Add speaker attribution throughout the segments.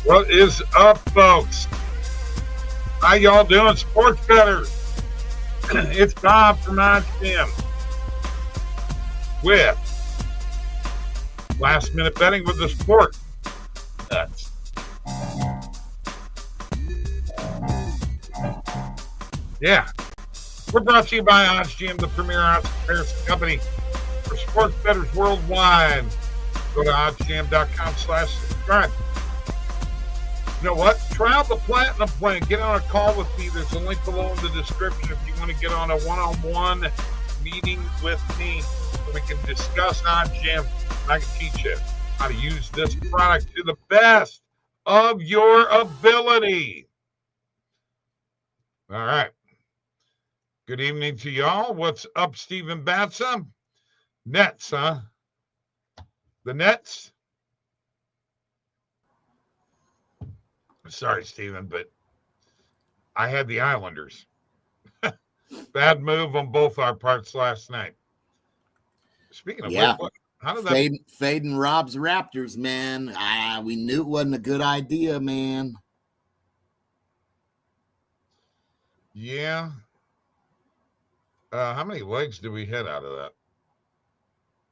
Speaker 1: What is up, folks? How y'all doing, sports bettors? It's Bob from OddsJam with Last Minute Betting with the Sport Nutz. Yeah, we're brought to you by OddsJam, the premier odds comparison company for sports bettors worldwide. Go to oddsjam.com/subscribe. You know what? Try out the Platinum plan. Get on a call with me. There's a link below in the description if you want to get on a one-on-one meeting with me so we can discuss OddsJam. I can teach you how to use this product to the best of your ability. All right. Good evening to y'all. What's up, Stephen Batsa? Nets, huh? The Nets? Sorry, Steven, but I had the Islanders. Bad move on both our parts last night. Speaking of which, how did that
Speaker 2: fading Rob's Raptors, man? We knew it wasn't a good idea, man.
Speaker 1: Yeah. How many legs did we hit out of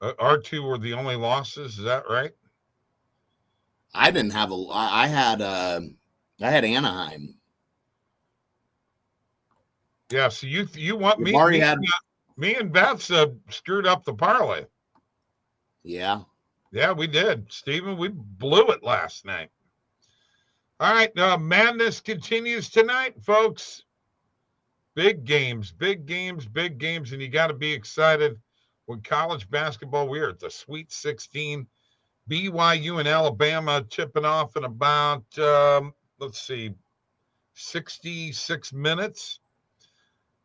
Speaker 1: that? Our two were the only losses. Is that right?
Speaker 2: I didn't have I had Anaheim.
Speaker 1: Yeah, so you want me and Beth screwed up the parlay.
Speaker 2: Yeah.
Speaker 1: Yeah, we did. Steven, we blew it last night. All right, madness continues tonight, folks. Big games, and you got to be excited. When college basketball, we are at the Sweet 16. BYU and Alabama tipping off in about, 66 minutes.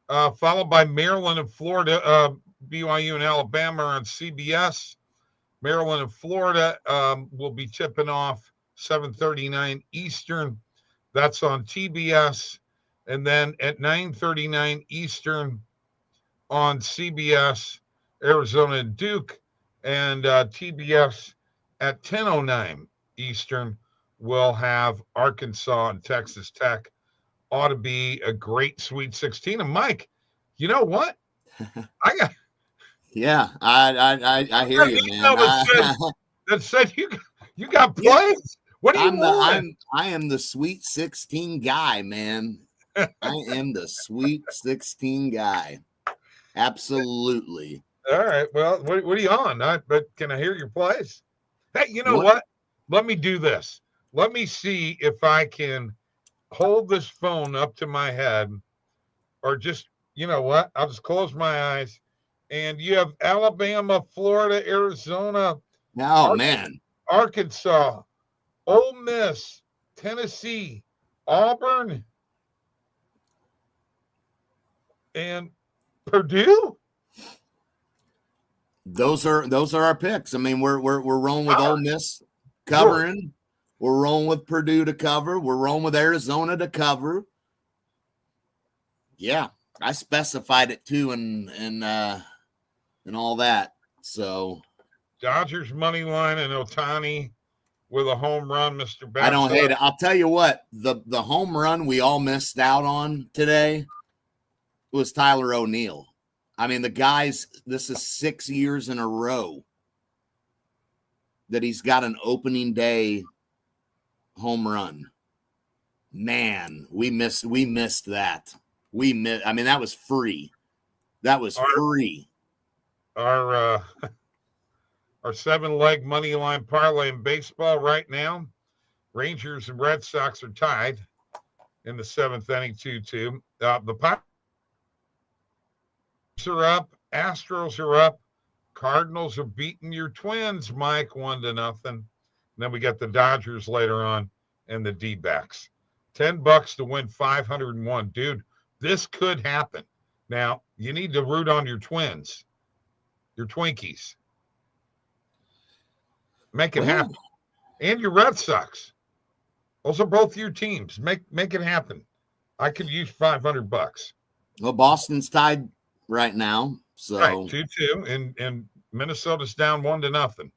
Speaker 1: Followed by Maryland and Florida. BYU and Alabama on CBS. Maryland and Florida will be tipping off 7:39 Eastern. That's on TBS. And then at 9:39 Eastern on CBS, Arizona and Duke. And TBS at 10:09 Eastern, we'll have Arkansas and Texas Tech. Ought to be a great Sweet 16. And Mike, you know what? I
Speaker 2: hear you, man.
Speaker 1: That said you got plays. What do you want?
Speaker 2: I am the Sweet 16 guy, man. I am the Sweet 16 guy. Absolutely.
Speaker 1: All right. Well, what are you on? But can I hear your plays? Hey, you know what? Let me do this. Let me see if I can hold this phone up to my head, or just, you know what? I'll just close my eyes. And you have Alabama, Florida, Arizona, Arkansas, Ole Miss, Tennessee, Auburn, and Purdue.
Speaker 2: Those are our picks. I mean, we're rolling with Ole Miss covering. Sure. We're rolling with Purdue to cover. We're rolling with Arizona to cover. Yeah, I specified it too, and all that. So
Speaker 1: Dodgers money line and Ohtani with a home run, Mr. Bass.
Speaker 2: I don't hate it. I'll tell you what, the home run we all missed out on today was Tyler O'Neill. I mean, the guy's, this is 6 years in a row that he's got an opening day home run. Man, we missed that. I mean, that was free. That was free.
Speaker 1: Our 7-leg money line parlay in baseball right now. Rangers and Red Sox are tied in the 7th inning, 2-2. The Pirates are up, Astros are up, Cardinals are beating your Twins, Mike, 1-0. And then we got the Dodgers later on and the D-backs. $10 to win 501. Dude, this could happen. Now, you need to root on your Twins, your Twinkies. Make it happen. And your Red Sox. Those are both your teams. Make it happen. I could use $500.
Speaker 2: Well, Boston's tied right now. So
Speaker 1: right, 2-2, and Minnesota's down 1-0.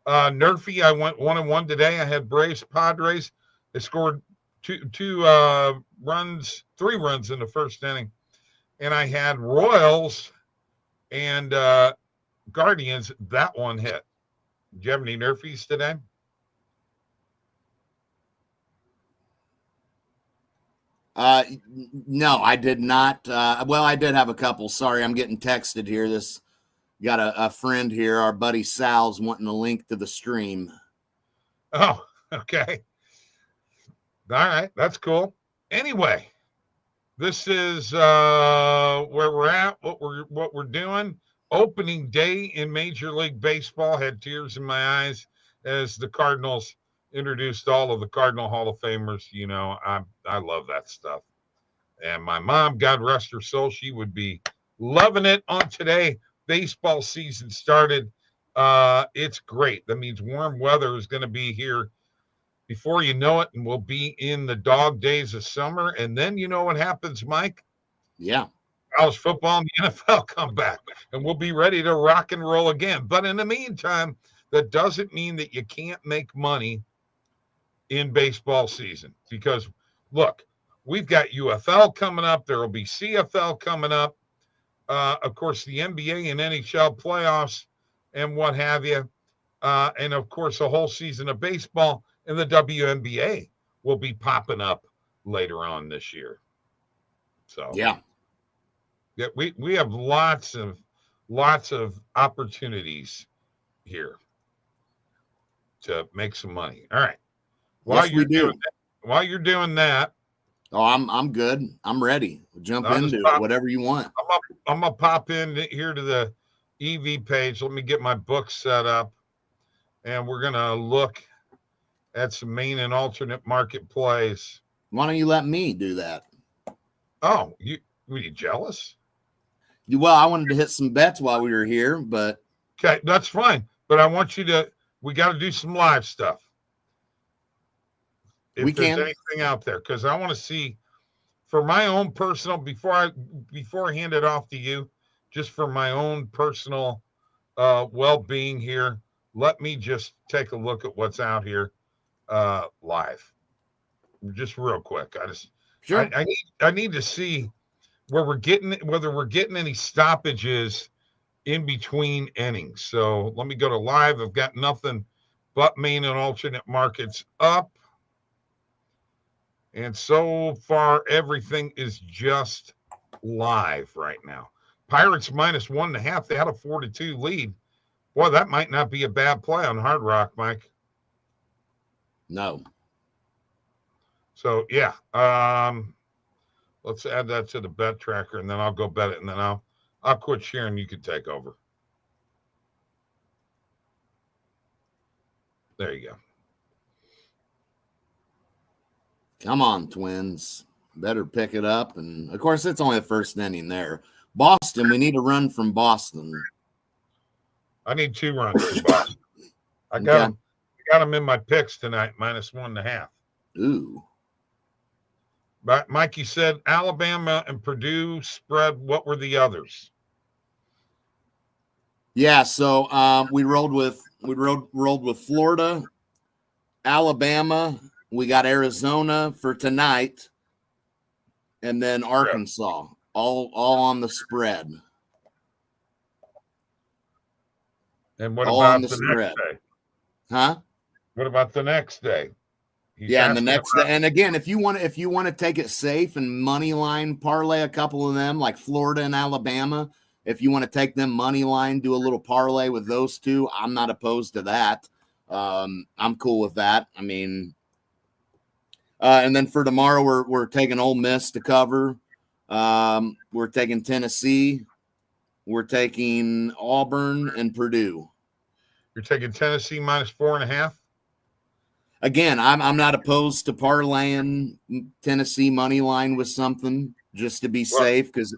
Speaker 1: Nerfy, I went 1-1 today. I had Braves, Padres. They scored three runs in the first inning, and I had Royals and Guardians. That one hit. Did you have any nerfies today?
Speaker 2: No, I did not. Well, I did have a couple. Sorry, I'm getting texted here. This got a friend here. Our buddy Sal's wanting a link to the stream.
Speaker 1: Oh, okay. All right, that's cool. Anyway, this is where we're at. What we're doing. Opening day in Major League Baseball had tears in my eyes as the Cardinals introduced all of the Cardinal Hall of Famers. You know, I love that stuff. And my mom, God rest her soul, she would be loving it on today. Baseball season started. It's great. That means warm weather is going to be here before you know it, and we'll be in the dog days of summer. And then you know what happens, Mike?
Speaker 2: Yeah.
Speaker 1: College football and the NFL come back, and we'll be ready to rock and roll again. But in the meantime, that doesn't mean that you can't make money in baseball season, because look, we've got UFL coming up. There will be CFL coming up. Of course, the NBA and NHL playoffs and what have you. And of course, a whole season of baseball, and the WNBA will be popping up later on this year. So
Speaker 2: yeah,
Speaker 1: we have lots of opportunities here to make some money. All right. While you're doing that.
Speaker 2: Oh, I'm good. I'm ready. Jump into it, whatever you want.
Speaker 1: I'm gonna pop in here to the EV page. Let me get my book set up, and we're gonna look at some main and alternate market plays.
Speaker 2: Why don't you let me do that?
Speaker 1: Oh, were you jealous?
Speaker 2: Well, I wanted to hit some bets while we were here, but
Speaker 1: okay, that's fine. But I want you to. We got to do some live stuff. If there's anything out there, because I want to see for my own personal, before I hand it off to you, just for my own personal well-being here, let me just take a look at what's out here live, just real quick.
Speaker 2: Sure.
Speaker 1: I need to see whether we're getting any stoppages in between innings. So let me go to live. I've got nothing but main and alternate markets up. And so far, everything is just live right now. Pirates minus 1.5. They had a 4-2 lead. Boy, that might not be a bad play on Hard Rock, Mike.
Speaker 2: No.
Speaker 1: So, yeah. Let's add that to the bet tracker, and then I'll go bet it, and then I'll quit sharing. You can take over. There you go.
Speaker 2: Come on, Twins. Better pick it up. And, of course, it's only the first inning there. Boston, we need a run from Boston.
Speaker 1: I need 2 runs from Boston. I got them in my picks tonight, minus 1.5.
Speaker 2: Ooh.
Speaker 1: But Mike, you said Alabama and Purdue spread. What were the others?
Speaker 2: Yeah, so we rolled with Florida, Alabama. We got Arizona for tonight, and then Arkansas, all on the spread.
Speaker 1: And what about the
Speaker 2: spread?
Speaker 1: Next day?
Speaker 2: Huh?
Speaker 1: What about the next day?
Speaker 2: And the next day. And again, if you want to take it safe and money line parlay a couple of them, like Florida and Alabama, if you want to take them money line, do a little parlay with those two, I'm not opposed to that. I'm cool with that. I mean. And then for tomorrow, we're taking Ole Miss to cover. We're taking Tennessee. We're taking Auburn and Purdue.
Speaker 1: You're taking Tennessee minus 4.5?
Speaker 2: Again, I'm not opposed to parlaying Tennessee money line with something just to be safe, because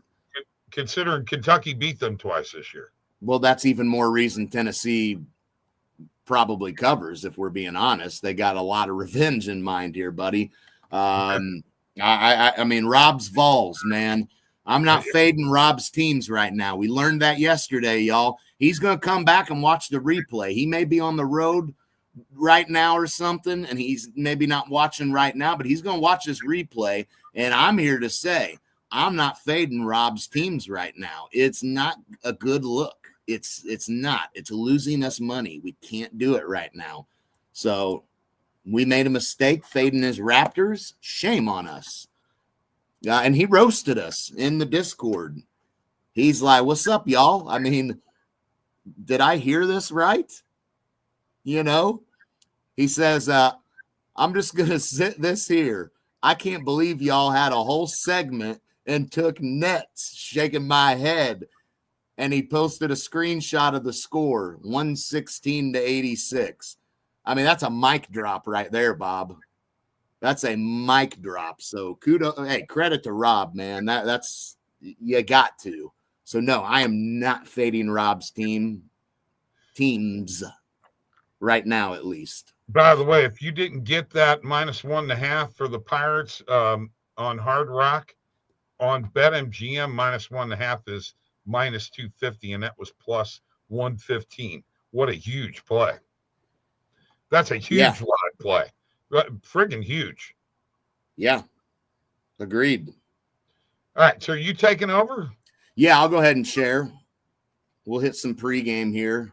Speaker 1: considering Kentucky beat them twice this year.
Speaker 2: Well, that's even more reason Tennessee probably covers, if we're being honest. They got a lot of revenge in mind here, buddy. I mean, Rob's Vols, man. I'm not fading Rob's teams right now. We learned that yesterday, y'all. He's going to come back and watch the replay. He may be on the road, right now or something, and he's maybe not watching right now, but he's going to watch this replay. And I'm here to say, I'm not fading Rob's teams right now. It's not a good look. It's not. It's losing us money. We can't do it right now. So we made a mistake fading his Raptors. Shame on us. And he roasted us in the Discord. He's like, what's up, y'all? I mean, did I hear this right? You know, he says, I'm just going to sit this here. I can't believe y'all had a whole segment and took Nets, shaking my head. And he posted a screenshot of the score, 116-86. I mean, that's a mic drop right there, Bob. That's a mic drop. So kudos. Hey, credit to Rob, man. That's you got to. So no, I am not fading Rob's teams right now, at least.
Speaker 1: By the way, if you didn't get that -1.5 for the Pirates on Hard Rock, on BetMGM, -1.5 is -250, and that was +115. What a huge play. That's a huge live play. Friggin' huge.
Speaker 2: Yeah. Agreed.
Speaker 1: All right. So are you taking over?
Speaker 2: Yeah, I'll go ahead and share. We'll hit some pregame here.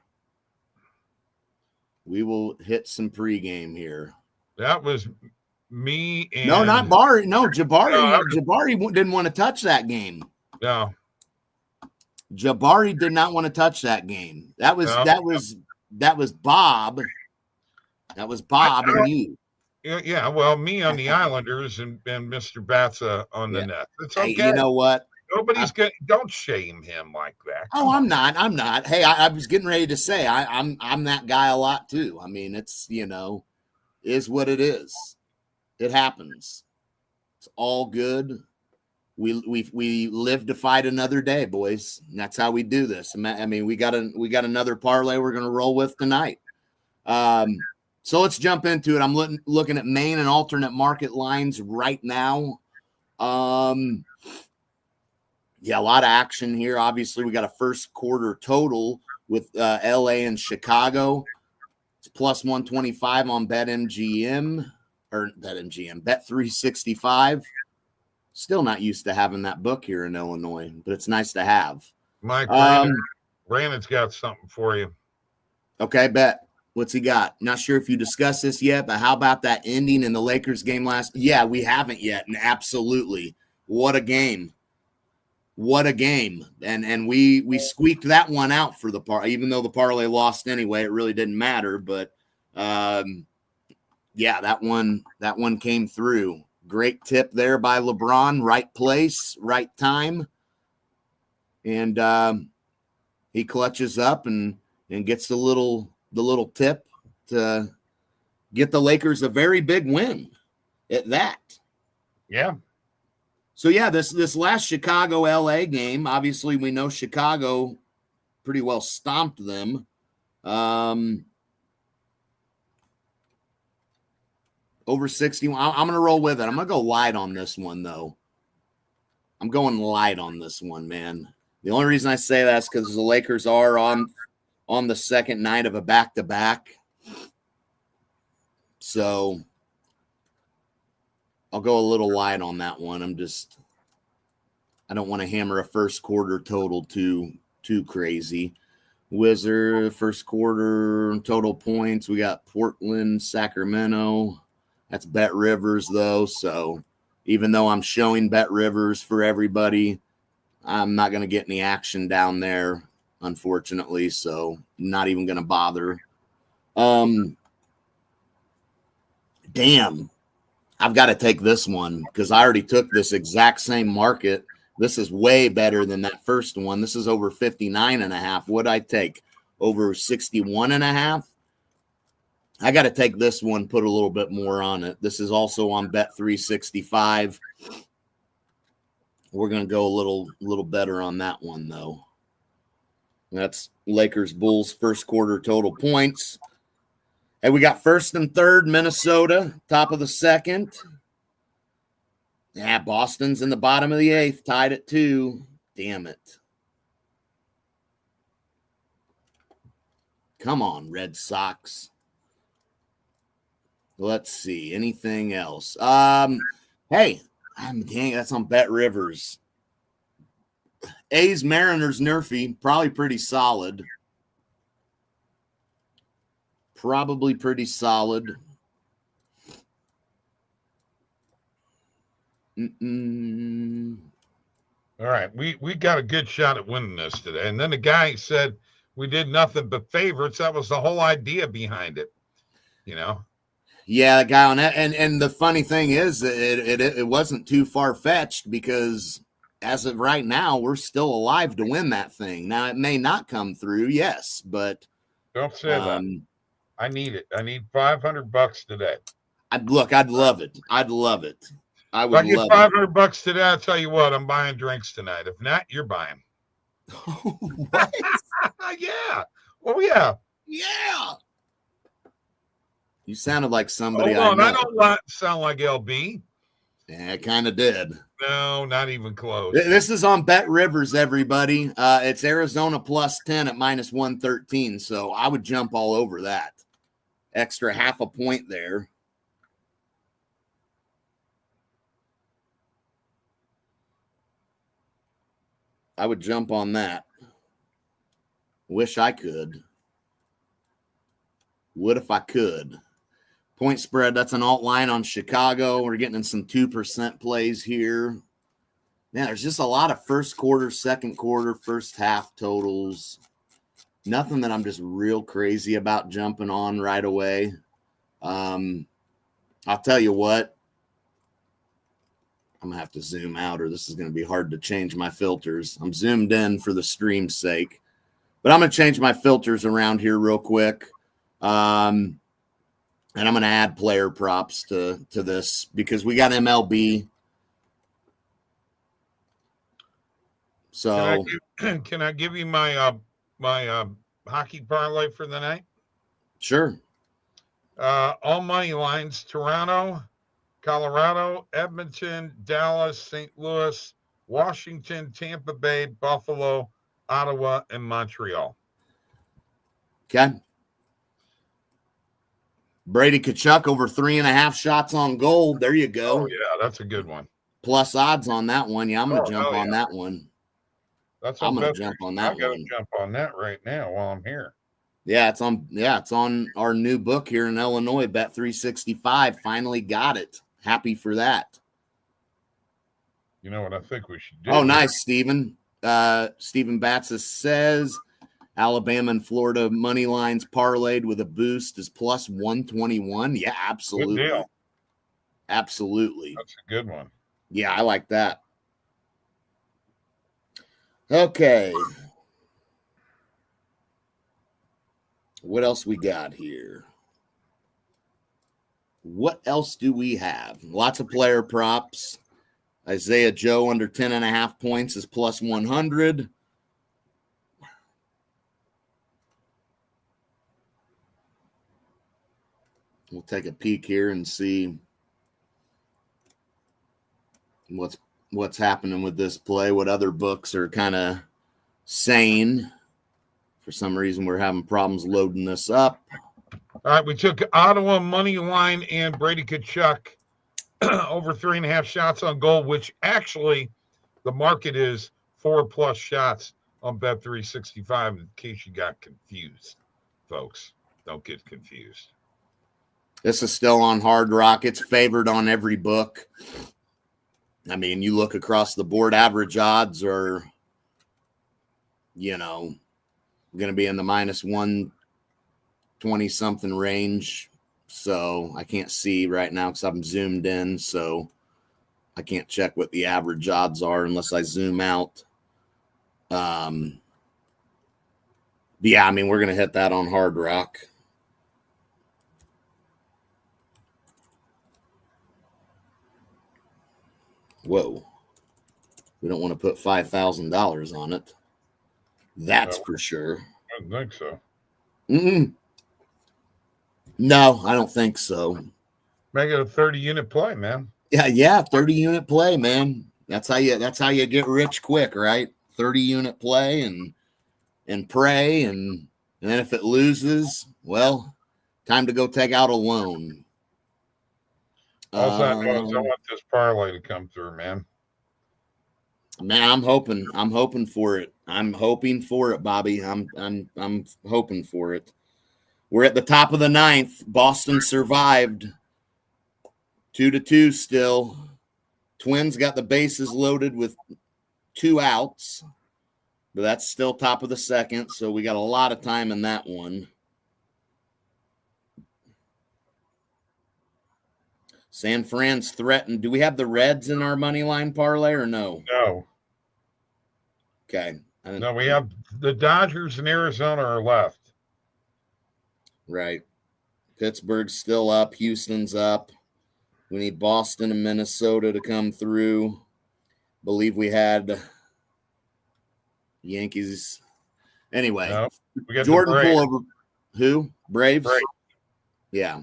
Speaker 2: We will hit some pregame here.
Speaker 1: That was me and
Speaker 2: no, not Bari. No, Jabari. Jabari didn't want to touch that game.
Speaker 1: No.
Speaker 2: Jabari did not want to touch that game. That was Bob. That was Bob and you.
Speaker 1: Yeah, well, me on the Islanders and Mr. Batsa on the net. It's okay.
Speaker 2: Hey, you know what?
Speaker 1: Nobody's don't shame him like that.
Speaker 2: Oh, I'm not. Hey, I was getting ready to say I'm that guy a lot too. I mean, it's is what it is. It happens. It's all good. We live to fight another day, boys. And that's how we do this. I mean, we got another parlay we're gonna roll with tonight. So let's jump into it. I'm looking at main and alternate market lines right now. Yeah, a lot of action here. Obviously, we got a first quarter total with LA and Chicago. It's +125 on Bet365. Still not used to having that book here in Illinois, but it's nice to have.
Speaker 1: Mike, Brandon's got something for you.
Speaker 2: Okay, bet. What's he got? Not sure if you discussed this yet, but how about that ending in the Lakers game last? Yeah, we haven't yet, and absolutely. What a game. What a game. And we squeaked that one out for the parlay, even though the parlay lost anyway. It really didn't matter, but yeah, that one came through. Great tip there by LeBron. Right place, right time. And he clutches up and gets the little tip to get the Lakers a very big win at that.
Speaker 1: Yeah.
Speaker 2: So, yeah, this last Chicago-LA game, obviously we know Chicago pretty well stomped them. Over 61. I'm going to roll with it. I'm going to go light on this one, though. I'm going light on this one, man. The only reason I say that is because the Lakers are on the second night of a back-to-back. So I'll go a little light on that one. I don't want to hammer a first quarter total too crazy. Wizard, first quarter total points. We got Portland, Sacramento. That's Bet Rivers, though. So even though I'm showing Bet Rivers for everybody, I'm not going to get any action down there, unfortunately. So not even going to bother. Damn. I've got to take this one because I already took this exact same market. This is way better than that first one. This is over 59.5. What'd I take? Over 61.5? I got to take this one, put a little bit more on it. This is also on Bet365. We're going to go a little better on that one, though. That's Lakers Bulls first quarter total points. Hey, we got first and third, Minnesota, top of the second. Yeah, Boston's in the bottom of the eighth, tied at 2. Damn it. Come on, Red Sox. Let's see. Anything else? Hey, dang, that's on Bet Rivers. A's Mariners Nerfy, probably pretty solid. Probably pretty solid.
Speaker 1: All right, we got a good shot at winning this today. And then the guy said we did nothing but favorites. That was the whole idea behind it, you know.
Speaker 2: Yeah, the guy on that, and the funny thing is, it wasn't too far fetched because as of right now, we're still alive to win that thing. Now it may not come through, yes, but
Speaker 1: don't say that. I need it. I need $500 today.
Speaker 2: I'd love it. I'd love it. I would.
Speaker 1: If I get $500 today, I'll tell you what, I'm buying drinks tonight. If not, you're buying.
Speaker 2: What?
Speaker 1: Yeah. Oh yeah.
Speaker 2: Yeah. You sounded like somebody.
Speaker 1: Hold on, I don't sound like LB.
Speaker 2: Yeah, it kind of did.
Speaker 1: No, not even close.
Speaker 2: This is on Bet Rivers, everybody. It's Arizona plus 10 at minus 113. So I would jump all over that. Extra half a point there. I would jump on that. Wish I could. Would if I could. Point spread, that's an alt line on Chicago. We're getting in some 2% plays here. Man, there's just a lot of first quarter, second quarter, first half totals. Nothing that I'm just real crazy about jumping on right away. I'll tell you what. I'm going to have to zoom out or this is going to be hard to change my filters. I'm zoomed in for the stream's sake. But I'm going to change my filters around here real quick. And I'm going to add player props to this because we got MLB. So
Speaker 1: can I give you my my hockey parlay for the night?
Speaker 2: Sure.
Speaker 1: All money lines: Toronto, Colorado, Edmonton, Dallas, St. Louis, Washington, Tampa Bay, Buffalo, Ottawa, and Montreal.
Speaker 2: Okay. Brady Tkachuk over 3.5 shots on goal. There you go.
Speaker 1: Oh, yeah, that's a good one.
Speaker 2: Plus odds on that one. Yeah, I'm going to jump on that one.
Speaker 1: I'm going
Speaker 2: to jump on that one.
Speaker 1: I got to jump on that right now while I'm here.
Speaker 2: Yeah, it's on our new book here in Illinois, Bet 365. Finally got it. Happy for that.
Speaker 1: You know what I think we should do?
Speaker 2: Oh, nice, Steven. Steven Batsis says Alabama and Florida money lines parlayed with a boost is plus 121. Yeah, absolutely.
Speaker 1: Good deal.
Speaker 2: Absolutely.
Speaker 1: That's a good one.
Speaker 2: Yeah, I like that. Okay. What else we got here? What else do we have? Lots of player props. Isaiah Joe under 10.5 points is plus 100. We'll take a peek here and see what's happening with this play, what other books are kind of saying. For some reason, we're having problems loading this up.
Speaker 1: All right, we took Ottawa money line and Brady Tkachuk over 3.5 shots on goal, which actually the market is 4+ shots on Bet 365. In case you got confused, folks, don't get confused.
Speaker 2: This is still on Hard Rock. It's favored on every book. I mean, you look across the board, average odds are, going to be in the minus 120 something range. So I can't see right now because I'm zoomed in. So I can't check what the average odds are unless I zoom out. Yeah, I mean, we're going to hit that on Hard Rock. Whoa. We don't want to put $5,000 on it. That's for sure.
Speaker 1: I don't think so.
Speaker 2: No, I don't think so.
Speaker 1: Make it a 30-unit play, man.
Speaker 2: Yeah, 30-unit play, man. That's how you get rich quick, right? 30-unit play and pray, and then if it loses, well, time to go take out a loan.
Speaker 1: All I know is I want this parlay to come through, man.
Speaker 2: Man, I'm hoping for it. I'm hoping for it, Bobby. I'm hoping for it. We're at the top of the ninth. Boston survived 2-2 still. Twins got the bases loaded with 2 outs, but that's still top of the second, so we got a lot of time in that one. San Fran's threatened. Do we have the Reds in our money line parlay or no?
Speaker 1: No.
Speaker 2: Okay.
Speaker 1: No, we have the Dodgers and Arizona are left.
Speaker 2: Right. Pittsburgh's still up. Houston's up. We need Boston and Minnesota to come through. Believe we had Yankees. Anyway,
Speaker 1: No, we got
Speaker 2: Jordan Poole over who? Braves? Yeah.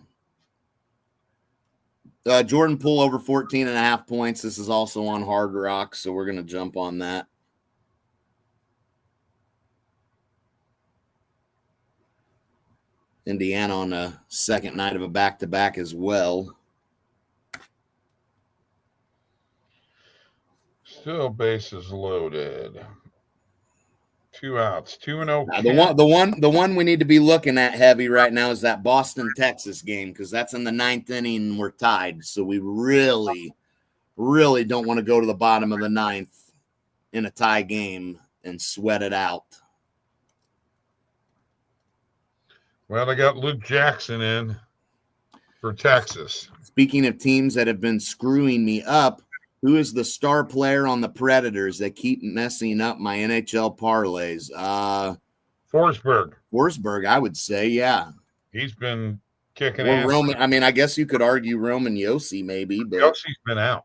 Speaker 2: Jordan Poole over 14.5 points. This is also on Hard Rock, so we're going to jump on that. Indiana on a second night of a back-to-back as well.
Speaker 1: Still bases loaded. 2 outs. 2-0.
Speaker 2: The one we need to be looking at heavy right now is that Boston-Texas game, because that's in the 9th inning and we're tied. So we really, really don't want to go to the bottom of the 9th in a tie game and sweat it out.
Speaker 1: Well, they got Luke Jackson in for Texas.
Speaker 2: Speaking of teams that have been screwing me up, who is the star player on the Predators that keep messing up my NHL parlays?
Speaker 1: Forsberg.
Speaker 2: Forsberg, I would say, yeah.
Speaker 1: He's been kicking
Speaker 2: Well,
Speaker 1: ass.
Speaker 2: Roman, I mean, I guess you could argue Roman Yossi maybe, but
Speaker 1: Yossi's been out.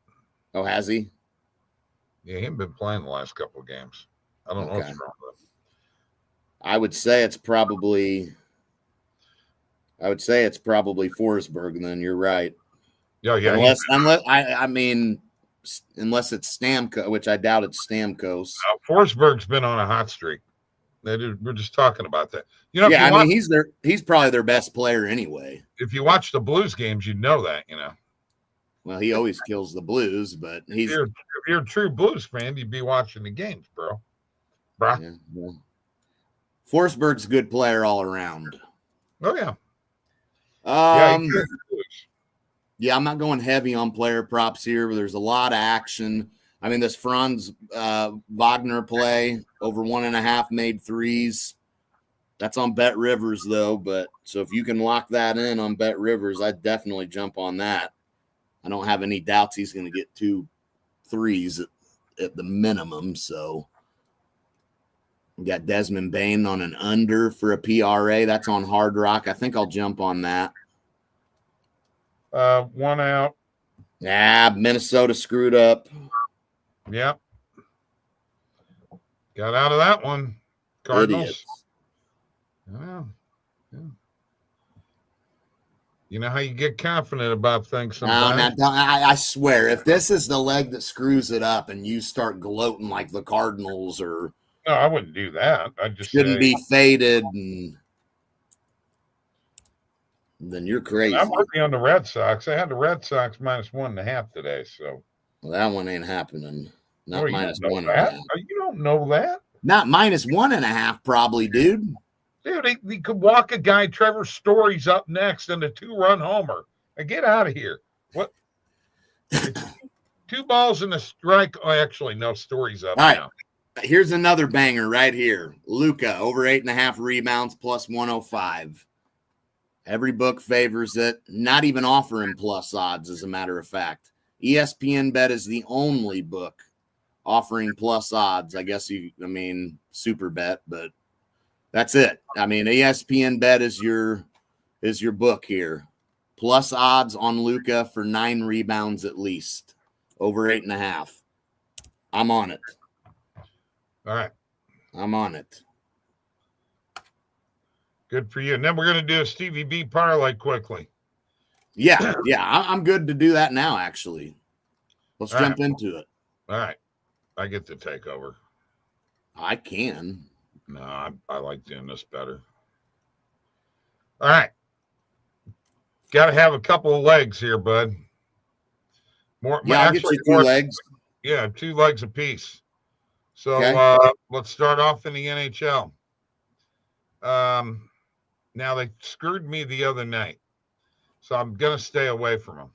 Speaker 2: Oh, has he?
Speaker 1: Yeah, he hasn't been playing the last couple of games. I don't know what's wrong with him.
Speaker 2: I would say it's probably Forsberg. Then you're right.
Speaker 1: Yeah.
Speaker 2: Unless it's Stamkos, which I doubt it's Stamkos.
Speaker 1: Forsberg's been on a hot streak. We're just talking about that.
Speaker 2: He's probably their best player anyway.
Speaker 1: If you watch the Blues games, you know that.
Speaker 2: Well, he always kills the Blues, but if
Speaker 1: you're a true Blues fan, you'd be watching the games, bro.
Speaker 2: Yeah, well, Forsberg's a good player all around.
Speaker 1: Oh yeah.
Speaker 2: Yeah, I'm not going heavy on player props here, but there's a lot of action. I mean, this Franz Wagner play over 1.5 made threes. That's on Bet Rivers, though. But so if you can lock that in on Bet Rivers, I'd definitely jump on that. I don't have any doubts he's going to get 2 threes at the minimum. So we got Desmond Bain on an under for a PRA. That's on Hard Rock. I think I'll jump on that.
Speaker 1: 1 out.
Speaker 2: Minnesota screwed up.
Speaker 1: Yep. Got out of that one. Cardinals.
Speaker 2: Idiots.
Speaker 1: Yeah. You know how you get confident about things sometimes.
Speaker 2: No, I swear, if this is the leg that screws it up and you start gloating like the Cardinals or
Speaker 1: no, I wouldn't do that. I just
Speaker 2: shouldn't be faded, and then you're crazy.
Speaker 1: I'm working on the Red Sox. I had the Red Sox minus 1.5 today, so
Speaker 2: that one ain't happening. Not minus 1.5.
Speaker 1: You don't know that?
Speaker 2: Not minus 1.5, probably, dude.
Speaker 1: Dude, he could walk a guy. Trevor Story's up next and a 2-run homer. Now get out of here. What? 2 balls and a strike. Oh, actually, no. Story's up now.
Speaker 2: Here's another banger right here. Luka over 8.5 rebounds plus 105. Every book favors it. Not even offering plus odds, as a matter of fact. ESPN Bet is the only book offering plus odds. I guess super bet, but that's it. I mean, ESPN Bet is your book here. Plus odds on Luka for 9 rebounds at least. Over 8.5. I'm on it.
Speaker 1: All right.
Speaker 2: I'm on it.
Speaker 1: Good for you. And then we're going to do a Stevie B parlay quickly.
Speaker 2: Yeah. I'm good to do that now, actually. Let's jump into it.
Speaker 1: All right. I get to take over.
Speaker 2: I can.
Speaker 1: No, I like doing this better. All right. Got to have a couple of legs here, bud.
Speaker 2: Yeah, I'll get you two legs.
Speaker 1: Yeah, 2 legs apiece. So
Speaker 2: Okay.
Speaker 1: let's start off in the NHL. Now they screwed me the other night, so I'm gonna stay away from them.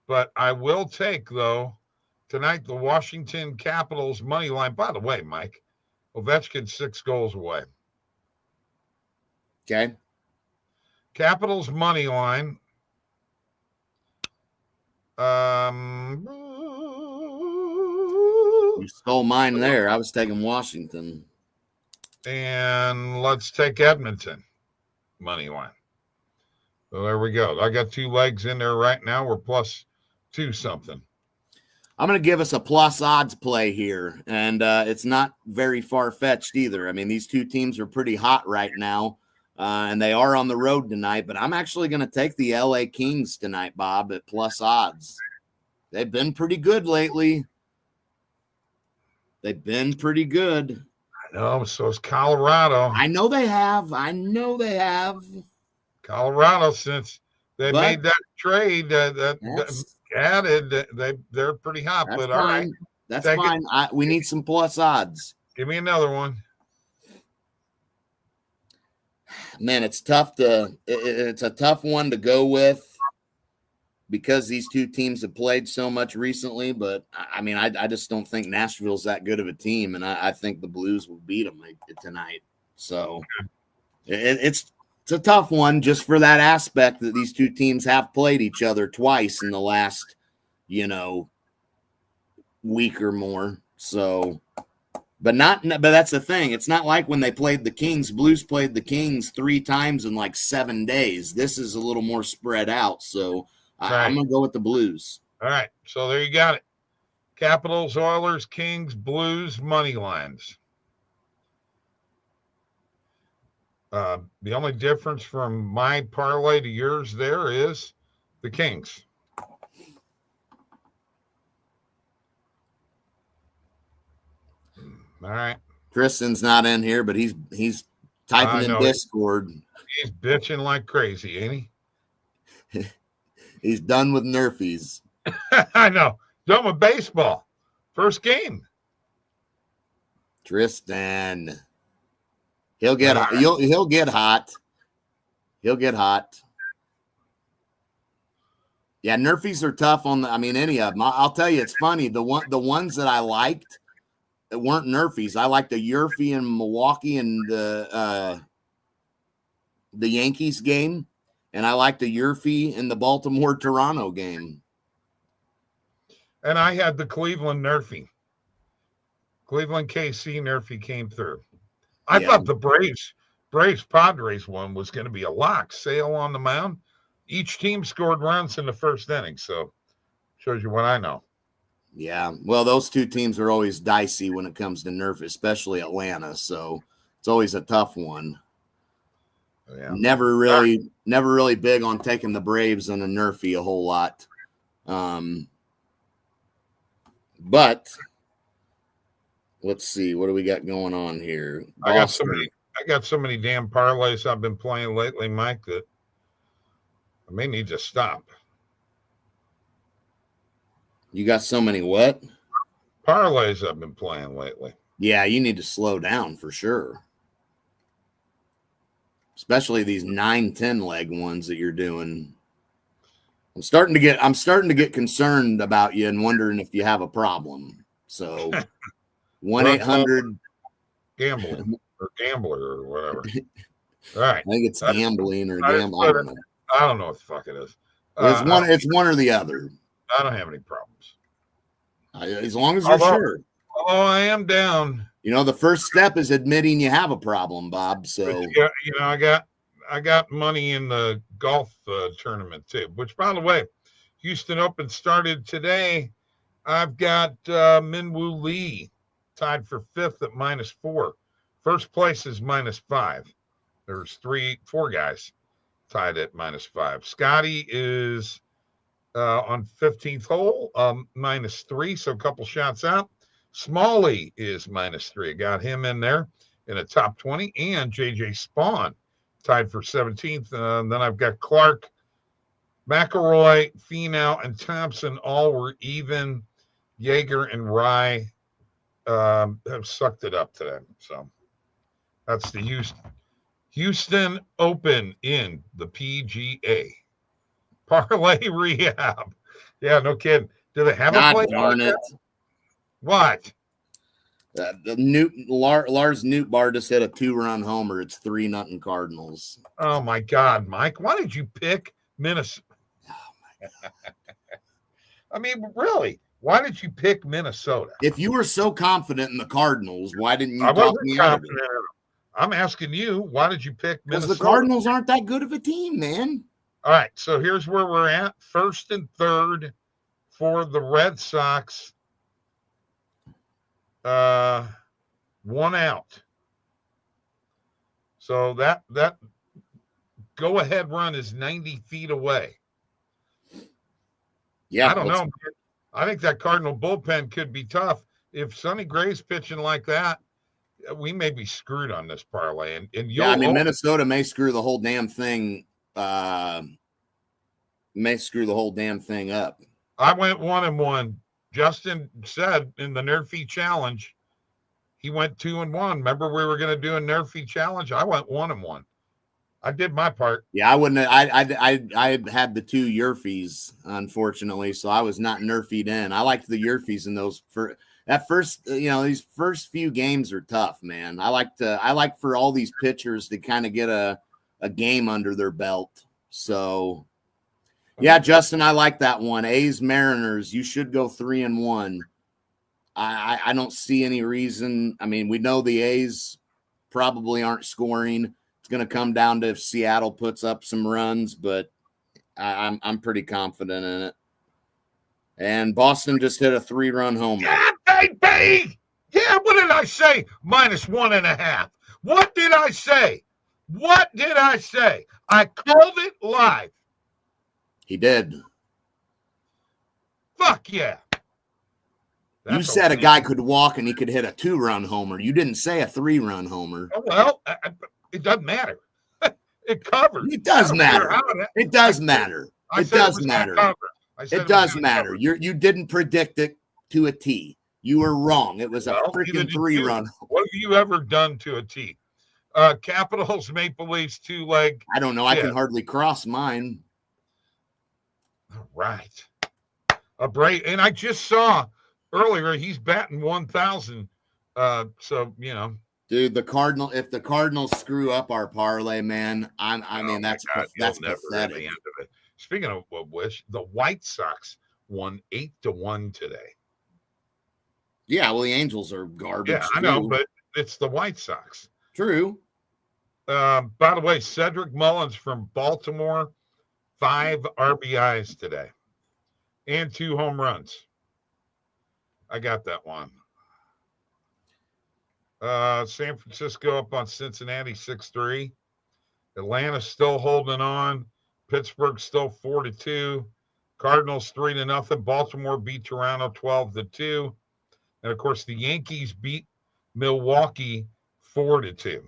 Speaker 1: But I will take though tonight the Washington Capitals money line. By the way, Mike, Ovechkin 6 goals away.
Speaker 2: Okay.
Speaker 1: Capitals money line.
Speaker 2: You stole mine there. I was taking Washington.
Speaker 1: And let's take Edmonton money line. So there we go. I got 2 legs in there right now. We're +2 something.
Speaker 2: I'm going to give us a plus odds play here, and it's not very far-fetched either. I mean, these two teams are pretty hot right now, and they are on the road tonight, but I'm actually going to take the LA Kings tonight, Bob, at plus odds. They've been pretty good lately. They've been pretty good.
Speaker 1: I know, so is Colorado.
Speaker 2: I know they have.
Speaker 1: Colorado, since they made that trade that added, they're pretty hot. But
Speaker 2: fine.
Speaker 1: All right,
Speaker 2: that's fine. We need some plus odds.
Speaker 1: Give me another one.
Speaker 2: Man, it's tough it's a tough one to go with because these two teams have played so much recently. But I mean, I just don't think Nashville's that good of a team, and I think the Blues will beat them tonight. So it's a tough one just for that aspect that these two teams have played each other twice in the last, week or more. So, but that's the thing. It's not like when they played the Kings. Blues played the Kings 3 times in like 7 days. This is a little more spread out. So I'm going to go with the Blues.
Speaker 1: All right. So there you got it. Capitals, Oilers, Kings, Blues, money lines. The only difference from my parlay to yours there is the Kings. All right.
Speaker 2: Kristen's not in here, but he's typing in Discord.
Speaker 1: He's bitching like crazy, ain't
Speaker 2: he? He's done with Nerfies.
Speaker 1: I know. Done with baseball. First game.
Speaker 2: Tristan. He'll get hot. He'll get hot. He'll get hot. Yeah, Nerfies are tough on any of them. I'll tell you, it's funny. The ones that I liked weren't Nerfies. I liked the Yurfie in Milwaukee and the Yankees game, and I liked the Yurfie in the Baltimore-Toronto game.
Speaker 1: And I had the Cleveland Nerfie. Cleveland KC Nerfie came through. I thought the Braves Padres one was going to be a lock. Sale on the mound. Each team scored runs in the first inning, so shows you what I know.
Speaker 2: Yeah, well, those two teams are always dicey when it comes to Nerf, especially Atlanta. So it's always a tough one. Yeah. Never really big on taking the Braves and a Nerfie a whole lot. But let's see, what do we got going on here?
Speaker 1: I got so many damn parlays I've been playing lately, Mike, that I may need to stop.
Speaker 2: You got so many what?
Speaker 1: Parlays I've been playing lately.
Speaker 2: Yeah, you need to slow down for sure. Especially these 9-10 leg ones that you're doing. I'm starting to get concerned about you and wondering if you have a problem. So 1-800
Speaker 1: gambling or gambler or whatever. All right.
Speaker 2: I think it's gambling or gambling.
Speaker 1: I don't know what the fuck it is.
Speaker 2: It's one or the other.
Speaker 1: I don't have any problems.
Speaker 2: As long as you're sure.
Speaker 1: Oh, I am down.
Speaker 2: The first step is admitting you have a problem, Bob. So
Speaker 1: I got money in the golf tournament too. Which, by the way, Houston Open started today. I've got Minwoo Lee tied for 5th at -4. First place is -5. There's 4 guys tied at -5. Scotty is on 15th hole, -3, so a couple shots out. Smalley is -3. I got him in there in a top 20, and JJ Spawn tied for 17th. Then I've got Clark McElroy, Finau, and Thompson all were even. Yeager and Rye have sucked it up today. So that's the Houston Open in the PGA. Parlay rehab. Yeah, no kidding. Do they have a
Speaker 2: God
Speaker 1: play?
Speaker 2: darn it.
Speaker 1: What?
Speaker 2: Lars Nootbaar just hit a 2-run homer. It's 3-0 Cardinals.
Speaker 1: Oh my God, Mike! Why did you pick Minnesota?
Speaker 2: Oh my God.
Speaker 1: I mean, really? Why did you pick Minnesota?
Speaker 2: If you were so confident in the Cardinals, why didn't you
Speaker 1: I
Speaker 2: talk
Speaker 1: wasn't
Speaker 2: me out of
Speaker 1: confident.
Speaker 2: it?
Speaker 1: I'm asking you, why did you pick
Speaker 2: Because
Speaker 1: Minnesota?
Speaker 2: the Cardinals aren't that good of a team, man.
Speaker 1: All right, so here's where we're at. First and third for the Red Sox. 1 out. So that go-ahead run is 90 feet away.
Speaker 2: Yeah,
Speaker 1: I don't know. I think that Cardinal bullpen could be tough. If Sonny Gray's pitching like that, we may be screwed on this parlay. And
Speaker 2: Minnesota may screw the whole damn thing. May screw the whole damn thing up.
Speaker 1: I went 1-1. Justin said in the Nerfy challenge, he went 2-1. Remember, we were going to do a Nerfy challenge. I went 1-1. I did my part.
Speaker 2: Yeah, I wouldn't. I had the 2 Yerfies, unfortunately, so I was not Nerfied in. I liked the Yerfies in those for that first. These first few games are tough, man. I like for all these pitchers to kind of get a game under their belt. So, yeah, Justin, I like that one. A's Mariners. You should go 3-1. I don't see any reason. I mean, we know the A's probably aren't scoring. It's going to come down to if Seattle puts up some runs, but I'm pretty confident in it. And Boston just hit a 3-run homer.
Speaker 1: Yeah, baby! Yeah, what did I say? -1.5. What did I say? What did I say? I called it live.
Speaker 2: He did.
Speaker 1: Fuck yeah.
Speaker 2: You said a guy could walk and he could hit a 2-run homer. You didn't say a 3-run homer.
Speaker 1: Oh, well, it doesn't matter. It covered.
Speaker 2: It does matter. It does matter. It does matter. It does matter. You didn't predict it to a T. You were wrong. It was a freaking 3-run.
Speaker 1: What have you ever done to a T? Capitals, Maple Leafs, 2-leg.
Speaker 2: I don't know. I can hardly cross mine.
Speaker 1: All right. And I just saw earlier he's batting 1,000. So,
Speaker 2: Dude, if the Cardinals screw up our parlay, man, that's pathetic.
Speaker 1: Speaking of which, the White Sox won 8-1 today.
Speaker 2: Yeah, well, the Angels are garbage.
Speaker 1: Yeah, I know, but it's the White Sox.
Speaker 2: True.
Speaker 1: By the way, Cedric Mullins from Baltimore, 5 RBIs today and 2 home runs. I got that one. San Francisco up on Cincinnati 6-3. Atlanta still holding on. Pittsburgh still 4-2. Cardinals 3-0. Baltimore beat Toronto 12-2. And of course, the Yankees beat Milwaukee 4-2.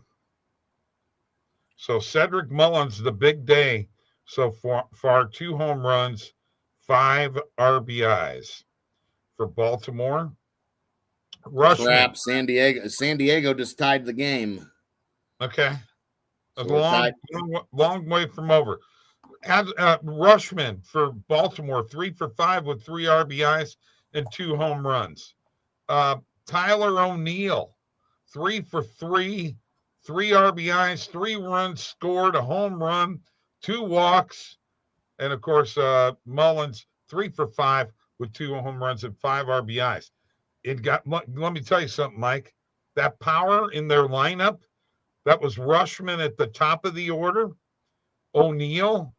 Speaker 1: So Cedric Mullins, the big day so far, 2 home runs, 5 RBIs for Baltimore.
Speaker 2: Crap, San Diego just tied the game.
Speaker 1: Okay. A long way from over. Rushman for Baltimore, 3 for 5 with 3 RBIs and 2 home runs. Tyler O'Neill, 3 for 3, 3 RBIs, 3 runs scored, a home run, 2 walks. And of course, Mullins, 3 for 5 with 2 home runs and 5 RBIs. Let me tell you something, Mike. That power in their lineup, that was Rushman at the top of the order, O'Neill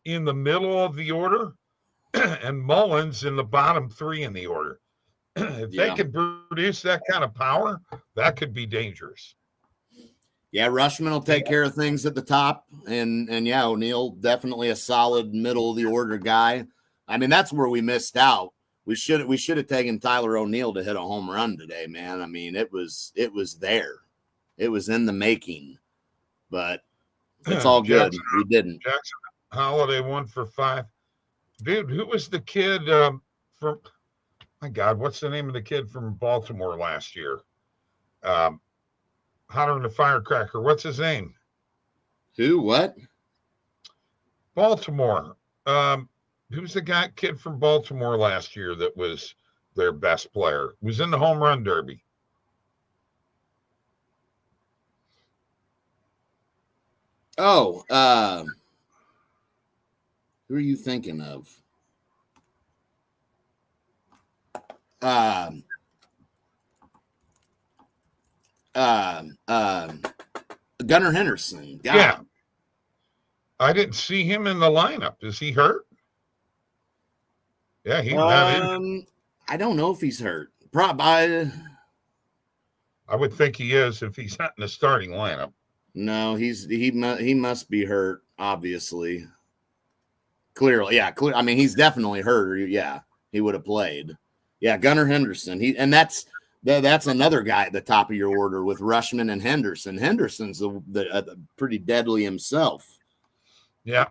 Speaker 1: in the middle of the order, and Mullins in the bottom 3 in the order. If they could produce that kind of power, that could be dangerous.
Speaker 2: Yeah, Rushman will take care of things at the top, and O'Neill definitely a solid middle of the order guy. I mean, that's where we missed out. We should have taken Tyler O'Neill to hit a home run today, man. I mean, it was there. It was in the making, but it's all good. We didn't.
Speaker 1: Jackson, Holiday 1 for 5. Dude, who was the kid from? My God, what's the name of the kid from Baltimore last year? Hotter than a firecracker. What's his name?
Speaker 2: Who? What?
Speaker 1: Baltimore. Who's the kid from Baltimore last year that was their best player? Was in the home run derby.
Speaker 2: Oh, who are you thinking of? Gunnar Henderson. God.
Speaker 1: Yeah. I didn't see him in the lineup. Is he hurt? Yeah, he's not in.
Speaker 2: I don't know if he's hurt.
Speaker 1: I would think he is if he's not in the starting lineup.
Speaker 2: No, he must be hurt, obviously. Clearly, yeah. I mean, he's definitely hurt. Yeah, he would have played. Yeah, Gunnar Henderson. That's another guy at the top of your order with Rushman and Henderson. Henderson's the pretty deadly himself.
Speaker 1: Yeah.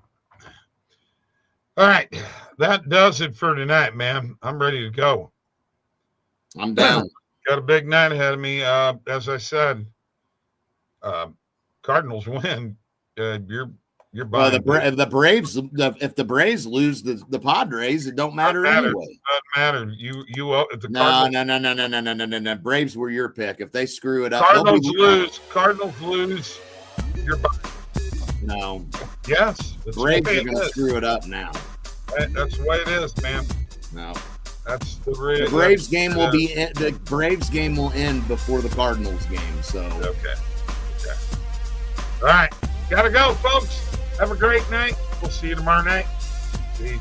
Speaker 1: All right. That does it for tonight, man. I'm ready to go.
Speaker 2: I'm down.
Speaker 1: Got a big night ahead of me. As I said, Cardinals win. You're
Speaker 2: well, the Braves. If the Braves lose the Padres, it don't matter anyway.
Speaker 1: Doesn't matter. You the
Speaker 2: No. Braves were your pick. If they screw it up,
Speaker 1: Cardinals lose. You're buying.
Speaker 2: No.
Speaker 1: Yes.
Speaker 2: Braves are going to screw it up now.
Speaker 1: That's the way it is, man.
Speaker 2: No.
Speaker 1: That's the real.
Speaker 2: The Braves game will be. The Braves game will end before the Cardinals game. So.
Speaker 1: Okay. All right. Gotta go, folks. Have a great night. We'll see you tomorrow night. Peace.